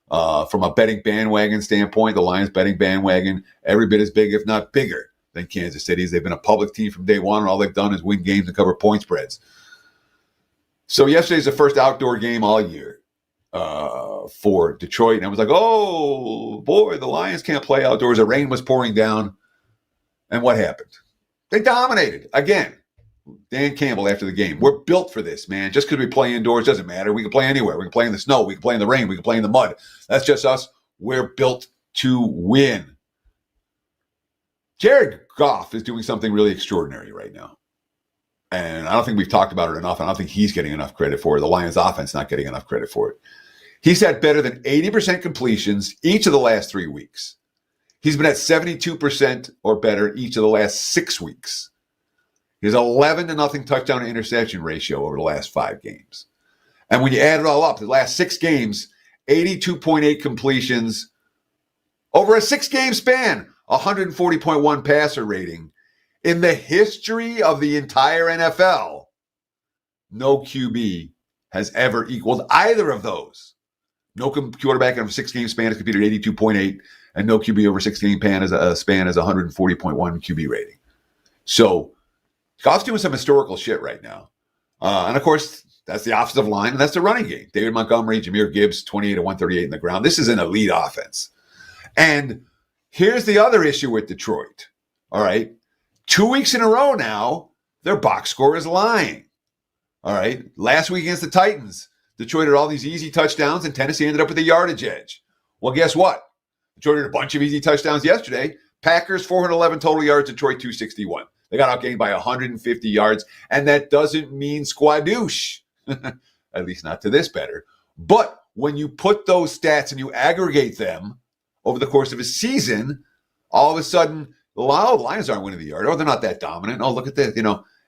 From a betting bandwagon standpoint, the Lions betting bandwagon, every bit as big, if not bigger, than Kansas City's. They've been a public team from day one, and all they've done is win games and cover point spreads. So yesterday's the first outdoor game all year for Detroit, and I was like, oh, boy, the Lions can't play outdoors. The rain was pouring down, and what happened? They dominated. Again, Dan Campbell after the game, we're built for this, man. Just because we play indoors doesn't matter. We can play anywhere. We can play in the snow. We can play in the rain. We can play in the mud. That's just us. We're built to win. Jared Goff is doing something really extraordinary right now. And I don't think we've talked about it enough. I don't think he's getting enough credit for it. The Lions offense not getting enough credit for it. He's had better than 80% completions each of the last 3 weeks. He's been at 72% or better each of the last 6 weeks. He has 11-0 touchdown to interception ratio over the last 5 games. And when you add it all up, the last 6 games, 82.8 completions over a 6-game span. 140.1 passer rating. In the history of the entire NFL, no QB has ever equaled either of those. No quarterback in a 6-game span has competed 82.8, and no QB over 6-game span has 140.1 QB rating. So Goff's doing some historical shit right now. And, of course, that's the offensive line, and that's the running game. David Montgomery, Jahmyr Gibbs, 28 of 138 in the ground. This is an elite offense. And here's the other issue with Detroit, all right? 2 weeks in a row now, their box score is lying, all right? Last week against the Titans, Detroit had all these easy touchdowns, and Tennessee ended up with a yardage edge. Well, guess what? Detroit had a bunch of easy touchdowns yesterday. Packers, 411 total yards, Detroit, 261. They got outgained by 150 yards, and that doesn't mean squadoosh, at least not to this better. But when you put those stats and you aggregate them over the course of a season, all of a sudden, the Lions aren't winning the yard. Oh, they're not that dominant. Oh, look at this,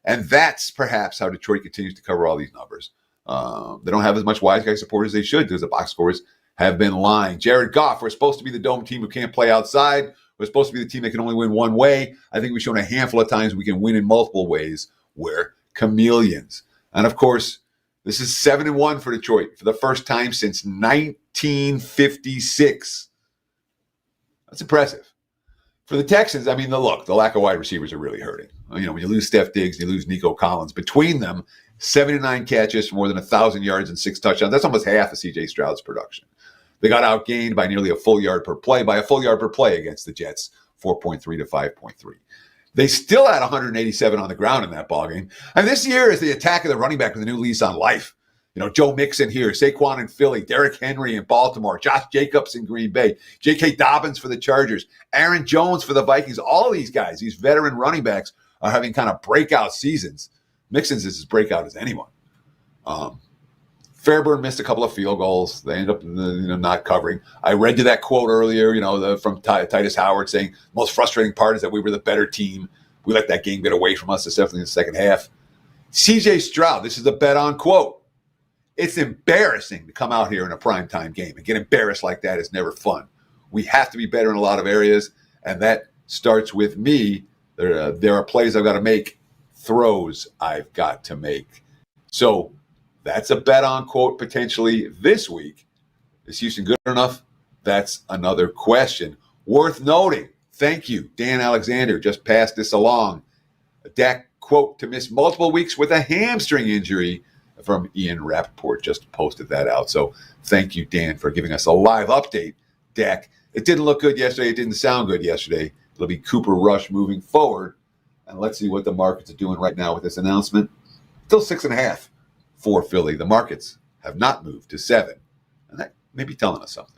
And that's perhaps how Detroit continues to cover all these numbers. They don't have as much wise guy support as they should because the box scores have been lying. Jared Goff, we're supposed to be the dome team who can't play outside. We're supposed to be the team that can only win one way. I think we've shown a handful of times we can win in multiple ways. We're chameleons. And, of course, this is 7-1 for Detroit for the first time since 1956. That's impressive. For the Texans, I mean, the lack of wide receivers are really hurting. When you lose Steph Diggs, you lose Nico Collins. Between them, 79 catches for more than 1,000 yards and 6 touchdowns. That's almost half of C.J. Stroud's production. They got outgained by nearly a full yard per play against the Jets, 4.3 to 5.3. They still had 187 on the ground in that ballgame. And this year is the attack of the running back with a new lease on life. Joe Mixon here, Saquon in Philly, Derrick Henry in Baltimore, Josh Jacobs in Green Bay, J.K. Dobbins for the Chargers, Aaron Jones for the Vikings. All of these guys, these veteran running backs, are having kind of breakout seasons. Mixon's is as breakout as anyone. Fairburn missed a couple of field goals. They ended up not covering. I read you that quote earlier, from Titus Howard saying the most frustrating part is that we were the better team. We let that game get away from us, especially in the second half. C.J. Stroud, this is a bet-on quote. It's embarrassing to come out here in a primetime game and get embarrassed like that is never fun. We have to be better in a lot of areas, and that starts with me. There are plays I've got to make, throws I've got to make. So that's a bet-on quote potentially this week. Is Houston good enough? That's another question. Worth noting, thank you, Dan Alexander, just passed this along. A Dak quote to miss multiple weeks with a hamstring injury from Ian Rappaport, just posted that out. So thank you, Dan, for giving us a live update. Dak, it didn't look good yesterday. It didn't sound good yesterday. It'll be Cooper Rush moving forward. And let's see what the markets are doing right now with this announcement. Still 6.5 for Philly. The markets have not moved to 7. And that may be telling us something.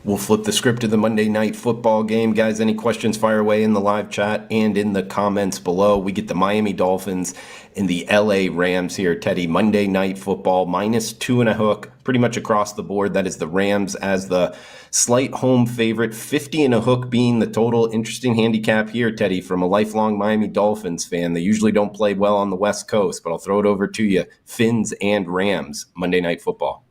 We'll flip the script to the Monday Night Football game. Guys, any questions, fire away in the live chat and in the comments below. We get the Miami Dolphins and the LA Rams here, Teddy. Monday Night Football, -2.5, pretty much across the board. That is the Rams as the slight home favorite, 50.5 being the total. Interesting handicap here, Teddy, from a lifelong Miami Dolphins fan. They usually don't play well on the West Coast, but I'll throw it over to you. Fins and Rams, Monday Night Football.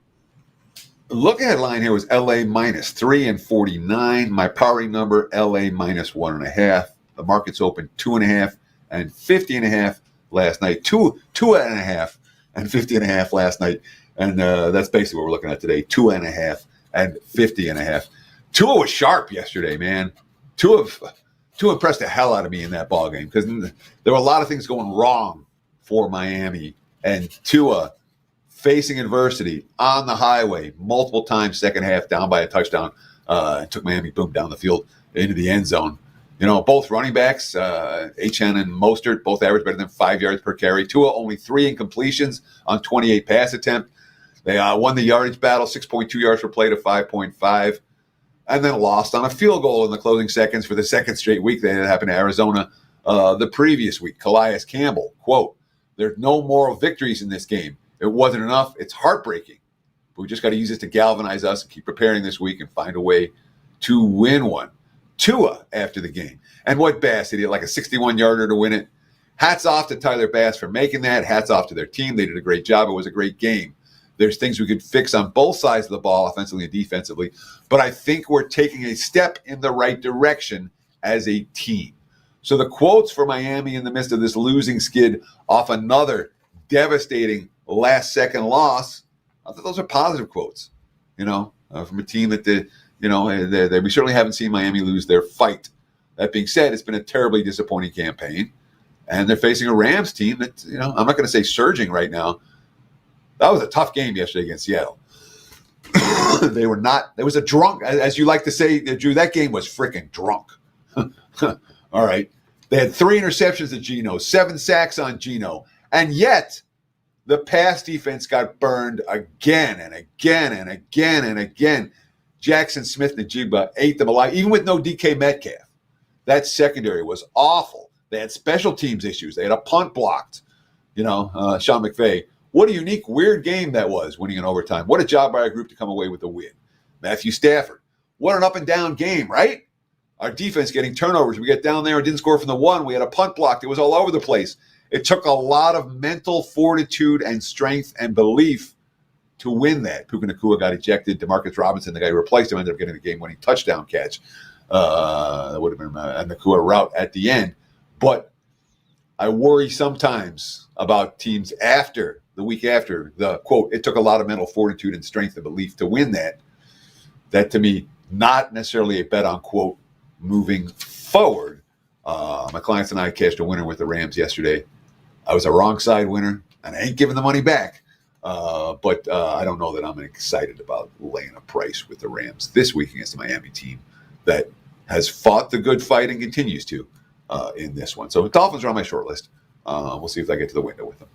Look ahead line here was LA -3 and 49. My powering number, LA -1.5. The market's open 2.5 and 50.5 last night. 2.5 and 50.5 last night. And that's basically what we're looking at today. 2.5 and 50.5. Tua was sharp yesterday, man. Tua impressed the hell out of me in that ball game because there were a lot of things going wrong for Miami. And Tua facing adversity on the highway multiple times, second half, down by a touchdown. Took Miami, boom, down the field into the end zone. You know, both running backs, H.N. and Mostert, both average better than 5 yards per carry. Tua only 3 incompletions on 28 pass attempt. They won the yardage battle, 6.2 yards per play to 5.5, and then lost on a field goal in the closing seconds for the second straight week. That happened to Arizona the previous week. Calais Campbell, quote, "There's no moral victories in this game. It wasn't enough. It's heartbreaking. But we just got to use this to galvanize us and keep preparing this week and find a way to win one." Tua after the game. And what Bass did, he had like a 61-yarder to win it. Hats off to Tyler Bass for making that. Hats off to their team. They did a great job. It was a great game. There's things we could fix on both sides of the ball, offensively and defensively. But I think we're taking a step in the right direction as a team. So the quotes for Miami in the midst of this losing skid off another devastating last-second loss, I thought those are positive quotes, from a team that we certainly haven't seen Miami lose their fight. That being said, it's been a terribly disappointing campaign, and they're facing a Rams team that, I'm not going to say surging right now. That was a tough game yesterday against Seattle. They were not. There was a drunk, as you like to say, Drew. That game was freaking drunk. All right, they had 3 interceptions at Geno, 7 sacks on Geno, and yet the pass defense got burned again and again and again and again. Jackson Smith and Jigba ate them alive, even with no DK Metcalf. That secondary was awful. They had special teams issues. They had a punt blocked. Sean McVay. What a unique, weird game that was, winning in overtime. What a job by our group to come away with a win. Matthew Stafford. What an up-and-down game, right? Our defense getting turnovers. We get down there and didn't score from the 1. We had a punt blocked. It was all over the place. It took a lot of mental fortitude and strength and belief to win that. Puka Nacua got ejected. Demarcus Robinson, the guy who replaced him, ended up getting the game-winning touchdown catch. That would have been a Nacua route at the end. But I worry sometimes about teams after the week after the quote, "It took a lot of mental fortitude and strength and belief to win that." That to me, not necessarily a bet on quote moving forward. My clients and I cashed a winner with the Rams yesterday. I was a wrong side winner, and I ain't giving the money back. But I don't know that I'm excited about laying a price with the Rams this week against the Miami team that has fought the good fight and continues to in this one. So the Dolphins are on my short list. We'll see if I get to the window with them.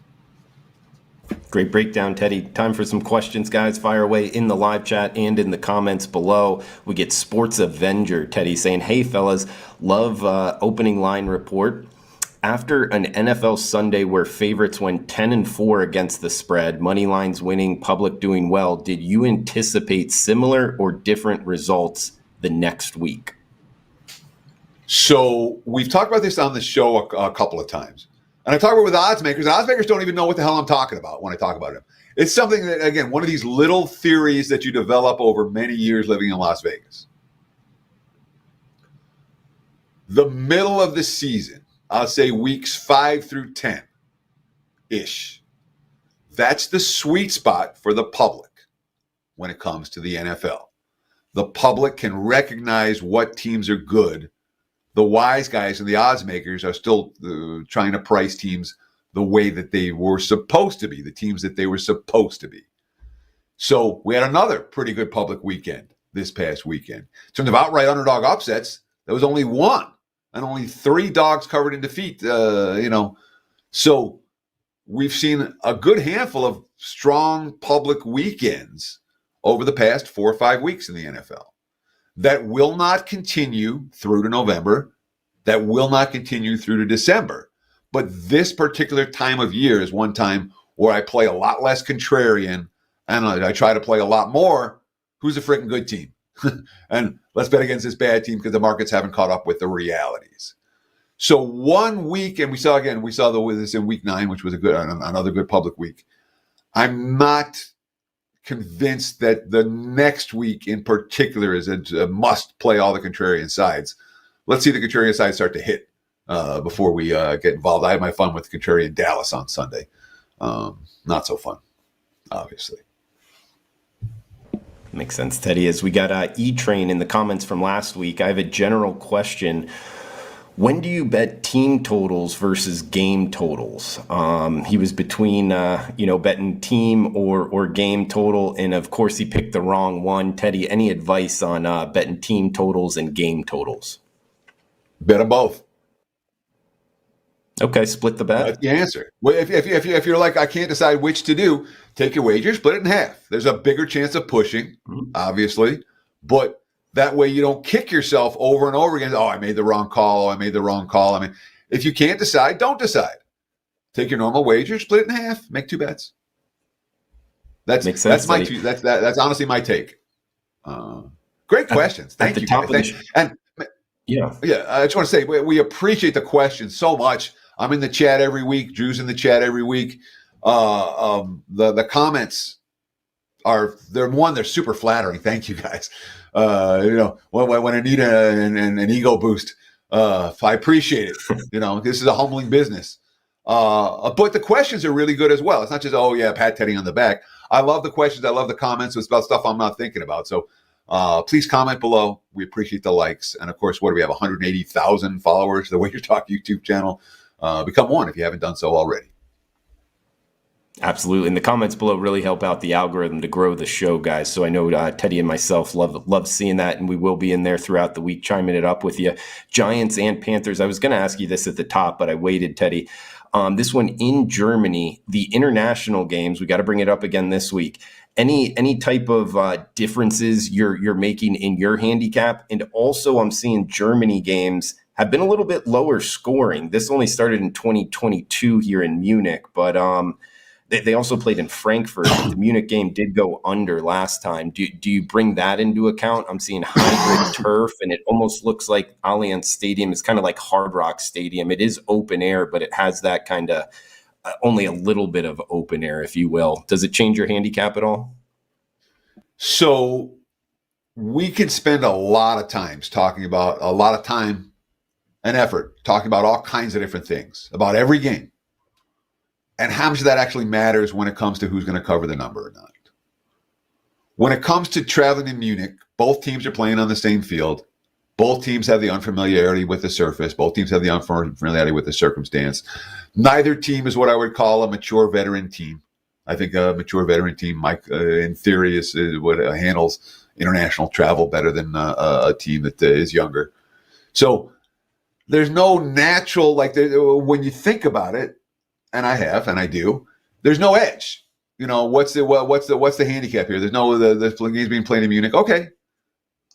Great breakdown, Teddy. Time for some questions, guys. Fire away in the live chat and in the comments below. We get Sports Avenger, Teddy, saying, "Hey, fellas, love opening line report. After an NFL Sunday where favorites went 10-4 against the spread, money lines winning, public doing well, did you anticipate similar or different results the next week?" So we've talked about this on the show a couple of times. And I talk about it with odds makers. Odds makers don't even know what the hell I'm talking about when I talk about it. It's something that, again, one of these little theories that you develop over many years living in Las Vegas. The middle of the season, I'll say weeks 5 through 10-ish. That's the sweet spot for the public when it comes to the NFL. The public can recognize what teams are good. The wise guys and the odds makers are still trying to price teams the way that they were supposed to be, the teams that they were supposed to be. So we had another pretty good public weekend this past weekend. In terms of outright underdog upsets, there was only one and only 3 dogs covered in defeat, So we've seen a good handful of strong public weekends over the past 4 or 5 weeks in the NFL. That will not continue through to November. That will not continue through to December. But this particular time of year is one time where I play a lot less contrarian and I try to play a lot more who's a freaking good team. And let's bet against this bad team because the markets haven't caught up with the realities. So 1 week, and we saw this in week 9, which was another good public week. I'm not convinced that the next week in particular is a must play all the contrarian sides. Let's see the contrarian sides start to hit before we get involved. I had my fun with contrarian Dallas on Sunday. Not so fun, obviously. Makes sense, Teddy. As we got E-Train in the comments from last week, I have a general question. When do you bet team totals versus game totals? He was between, betting team or game total, and of course he picked the wrong one. Teddy, any advice on betting team totals and game totals? Bet them both. Okay, split the bet. That's the answer. Well, if you're like, I can't decide which to do, take your wager, split it in half. There's a bigger chance of pushing, obviously, but that way you don't kick yourself over and over again. Oh, I made the wrong call. I mean, if you can't decide, don't decide. Take your normal wager, split it in half, make 2 bets. Makes sense. That's honestly my take. Great questions. Thank you. I just want to say we appreciate the questions so much. I'm in the chat every week. Drew's in the chat every week. The comments they're super flattering. Thank you guys. When I need an ego boost, I appreciate it. This is a humbling business. But the questions are really good as well. It's not just, pat Teddy on the back. I love the questions. I love the comments. It's about stuff I'm not thinking about. So please comment below. We appreciate the likes. And of course, what do we have? 180,000 followers, the Way Your Talk YouTube channel. Become one if you haven't done so already. Absolutely. And the comments below really help out the algorithm to grow the show, guys. So I know Teddy and myself love seeing that, and we will be in there throughout the week chiming it up with you. Giants and Panthers. I was going to ask you this at the top, but I waited, Teddy. This one in Germany, the international games, we got to bring it up again this week. Any type of differences you're making in your handicap? And also I'm seeing Germany games have been a little bit lower scoring. This only started in 2022 here in Munich, but they also played in Frankfurt. The Munich game did go under last time. Do you bring that into account? I'm seeing hybrid turf, and it almost looks like Allianz Stadium is kind of like Hard Rock Stadium. It is open air, but it has that kind of only a little bit of open air, if you will. Does it change your handicap at all? So we can spend a lot of time and effort talking about all kinds of different things, about every game. And how much of that actually matters when it comes to who's going to cover the number or not. When it comes to traveling in Munich, both teams are playing on the same field. Both teams have the unfamiliarity with the surface. Both teams have the unfamiliarity with the circumstance. Neither team is what I would call a mature veteran team. I think a mature veteran team, in theory, is what handles international travel better than a team that is younger. So there's no natural, when you think about it, and I do, there's no edge. What's the handicap here? There's no the game's being played in Munich. Okay,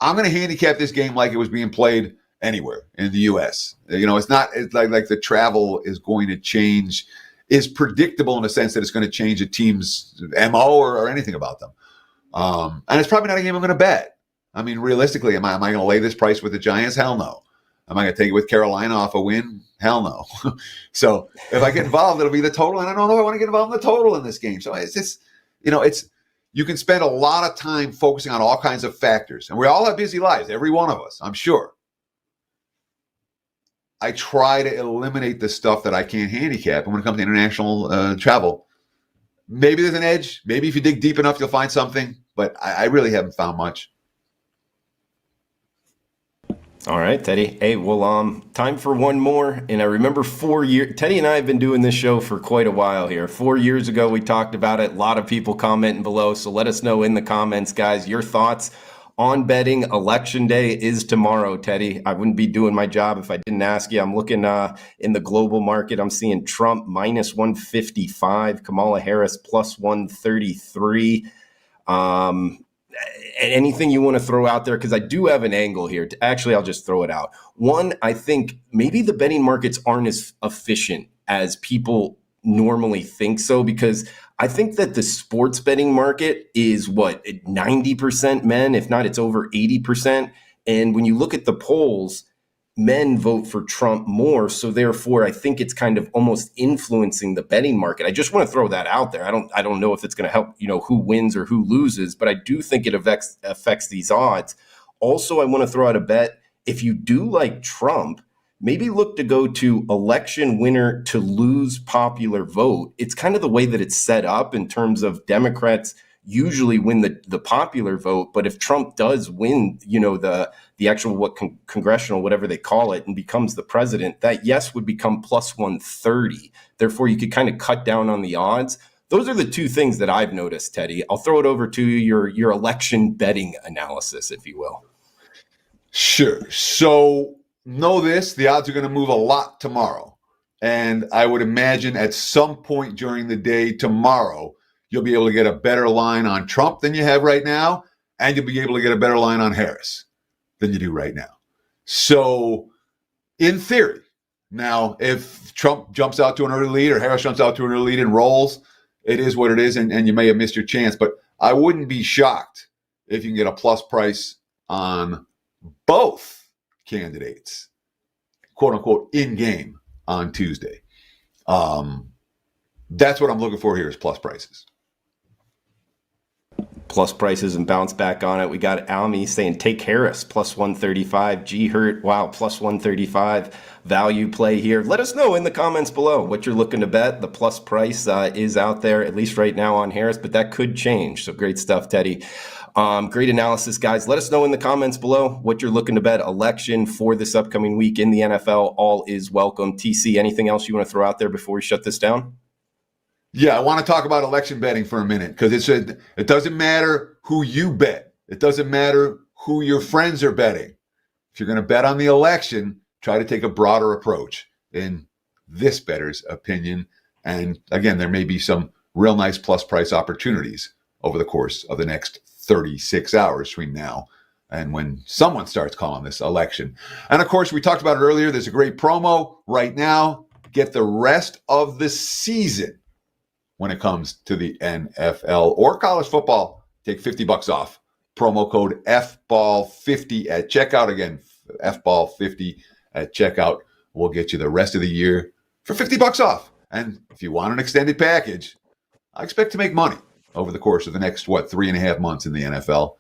I'm going to handicap this game like it was being played anywhere in the U.S. It's like the travel is going to change, is predictable in the sense that it's going to change a team's MO or anything about them. And it's probably not a game I'm going to bet. I mean, realistically, am I going to lay this price with the Giants? Hell no. Am I going to take it with Carolina off a win? Hell no. So if I get involved, it'll be the total. And I don't know if I want to get involved in the total in this game. So it's just, you can spend a lot of time focusing on all kinds of factors. And we all have busy lives, every one of us, I'm sure. I try to eliminate the stuff that I can't handicap. And when it comes to international travel, maybe there's an edge. Maybe if you dig deep enough, you'll find something. But I really haven't found much. All right, Teddy. Hey, well, time for one more. And I remember 4 years, Teddy and I have been doing this show for quite a while here. 4 years ago, we talked about it. A lot of people commenting below. So let us know in the comments, guys, your thoughts on betting. Election day is tomorrow, Teddy. I wouldn't be doing my job if I didn't ask you. I'm looking in the global market. I'm seeing Trump minus 155, Kamala Harris plus 133. Anything you want to throw out there? Because I do have an angle here. Actually, I'll just throw it out. One, I think maybe the betting markets aren't as efficient as people normally think so, because I think that the sports betting market is 90% men, if not it's over 80%. And when you look at the polls, men vote for Trump more. So therefore, I think it's kind of almost influencing the betting market. I just want to throw that out there. I don't know if it's going to help, who wins or who loses, but I do think it affects these odds. Also, I want to throw out a bet. If you do like Trump, maybe look to go to election winner to lose popular vote. It's kind of the way that it's set up in terms of Democrats usually win the popular vote. But if Trump does win, the actual congressional, whatever they call it, and becomes the president, that yes would become plus 130. Therefore, you could kind of cut down on the odds. Those are the two things that I've noticed, Teddy. I'll throw it over to your election betting analysis, if you will. Sure. So know this, the odds are going to move a lot tomorrow. And I would imagine at some point during the day tomorrow, you'll be able to get a better line on Trump than you have right now, and you'll be able to get a better line on Harris than you do right now. So in theory, now if Trump jumps out to an early lead or Harris jumps out to an early lead and rolls, it is what it is, and you may have missed your chance. But I wouldn't be shocked if you can get a plus price on both candidates, quote unquote, in game on Tuesday. That's what I'm looking for here is plus prices. Plus prices and bounce back on it. We got Almy saying take Harris plus 135. G Hurt, wow, plus 135. Value play here. Let us know in the comments below what you're looking to bet. The plus price is out there, at least right now on Harris, but that could change. So great stuff, Teddy. Great analysis, guys. Let us know in the comments below what you're looking to bet. Election for this upcoming week in the NFL. All is welcome. TC, anything else you want to throw out there before we shut this down? Yeah, I want to talk about election betting for a minute because it doesn't matter who you bet. It doesn't matter who your friends are betting. If you're going to bet on the election, try to take a broader approach in this bettor's opinion. And again, there may be some real nice plus price opportunities over the course of the next 36 hours between now and when someone starts calling this election. And of course, we talked about it earlier. There's a great promo right now. Get the rest of the season when it comes to the NFL or college football. Take $50 off. Promo code FBALL50 at checkout. Again, FBALL50 at checkout will get you the rest of the year for $50 off. And if you want an extended package, I expect to make money over the course of the next, 3.5 months in the NFL.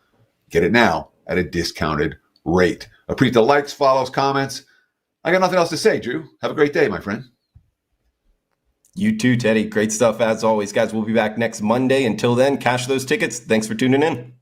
Get it now at a discounted rate. Appreciate the likes, follows, comments. I got nothing else to say, Drew. Have a great day, my friend. You too, Teddy. Great stuff as always, guys. We'll be back next Monday. Until then, cash those tickets. Thanks for tuning in.